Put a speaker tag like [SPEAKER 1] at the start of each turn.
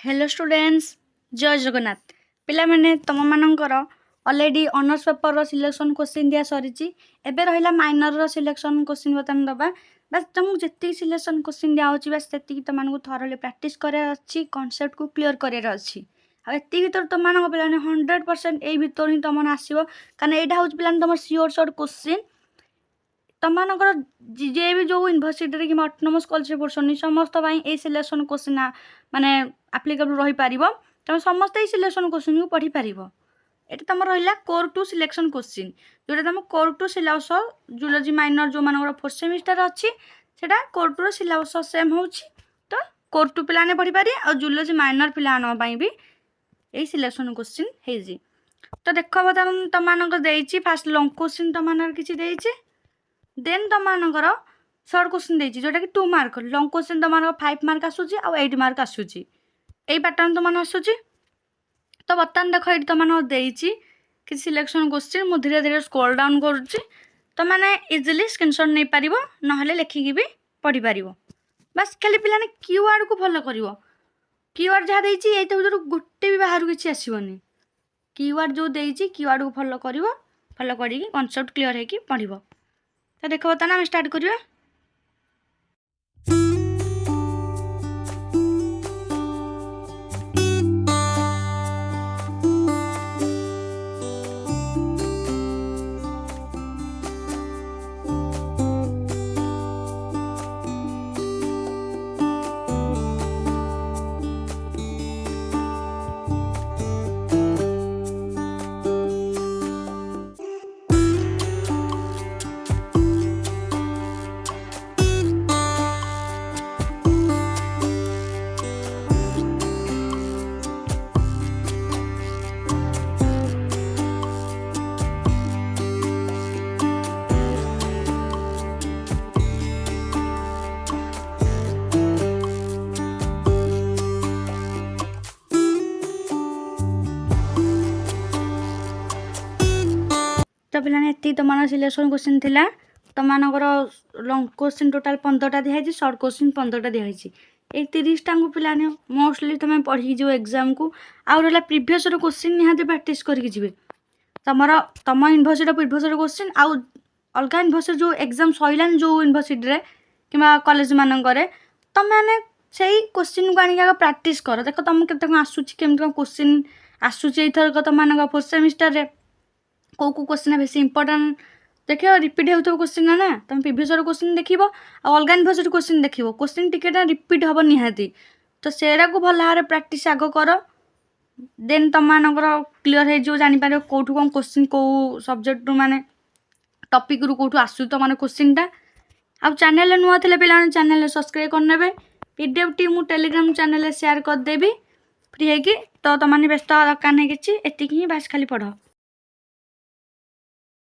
[SPEAKER 1] Hello students जय जगन्नाथ पिला माने तुम मानकर already honours paper selection question दिया सरी एबे रहिला माइनर रो सिलेक्शन क्वेश्चन बतन दबा बस तुमको जितनी सिलेक्शन क्वेश्चन दिया होची बस तेती तुमको थरली प्रैक्टिस करे अछि कांसेप्ट को क्लियर करे अछि आ एती भीतर तुम मानक पिला 100% ए भीतर ही तुम आसीबो कारण एटा होची पिला तुम श्योर शॉर्ट क्वेश्चन तुमकर जे भी जो यूनिवर्सिटी कि ऑटोनोमस कॉलेज पढ़ुनी समस्त ए सिलेक्शन क्वेश्चन माने एप्लिकेबल रही पारिबो तुम समस्त सिलेक्शन क्वेश्चन को पढ़ी पारिबो एटा तुम रहिला कोर टू सिलेक्शन क्वेश्चन जोटा तुम कोर टू सिलेबस जूलॉजी माइनर जो मानकर फोर्थ सेमिस्टर अच्छी सेटा कोर टू सिलेबस सेम होची तो कोर टू पिलाने पढ़ी पारे और जूलॉजी माइनर पिलान पई भी ए सिलेक्शन क्वेश्चन हे जी तो देखो बता तुम मानकर देइची फास्ट लॉन्ग क्वेश्चन तुम मानकर किछि देइची देन तुम मानकर शॉर्ट क्वेश्चन देइची जोटा कि 2 मार्क लॉन्ग क्वेश्चन तुम मानकर 5 मार्क आसुची और 8 मार्क आसुची ए पैटर्न तुम मान आसुची तो बर्तमान देख ये तुम देइची कि सिलेक्शन क्वेश्चन मु धीरे धीरे स्क्रॉल डाउन करुच्ची तो मैंने इजिली स्क्रीनशॉट नहीं पारिबो नहले लेखिकी भी पढ़ी पारिबो बस खाली पिलाने कीवर्ड को फॉलो करिवो कीवर्ड जहाँ देइची एते भीतर गोटे भी बाहर किछि आसीबोनी कीवर्ड जो देइची कीवर्ड को फॉलो करिवो फॉलो करी कांसेप्ट क्लियर है कि पढ़िबो तो देखो बता ना स्टार्ट करिया तो पिलाने एति तुम सिलेक्शन क्वेश्चन थिला तुमकर लॉन्ग क्वेश्चन टोटाल 15टा दिखाई शॉर्ट क्वेश्चन 15टा दिखाई ए 30टा को पिलाने मोस्टली तुम पढ़ी जो एग्जाम को आउ रहा प्रीवियस क्वेश्चन निहाती प्रैक्टिस करके जी तुमर तुम यूनिवर्सिटी प्रीवियस क्वेश्चन आउ अलग यूनिवर्सिटी जो एग्जाम सैलान जो यूनिवर्सिटी कि कॉलेज मानक तुम मैंने से क्वेश्चन को आगे प्रैक्टिस कर देख तुम के आसूँ केमी क्वेश्चन आसूँ एथरक तुम फोर्थ सेमिस्टर कौ क्वेश्चन बेस इंपोर्टाट देख रिपीट हो क्वेश्चन ना तुम प्रीवियस क्वेश्चन देख अलग यूनिवर्सिटी क्वेश्चन देख क्वेश्चन टिके रिपीट हम निहाती तो सेटा को भल भाव प्रैक्टिस आग कर देन तुम मानकर क्लीयर हो जापर कौटू कौन क्वेश्चन कौ सब्जेक्ट माने टॉपिक रु कौटू आसू तो माने क्वेश्चनटा आ चैनल नुआ थे पे चैनल सब्सक्राइब करने पीडीएफ टी मु टेलीग्राम चैनल शेयर करदेवी फ्री है कि तो तुम व्यस्त दरकार नहीं कि एतिक ही बास खाली पढ़।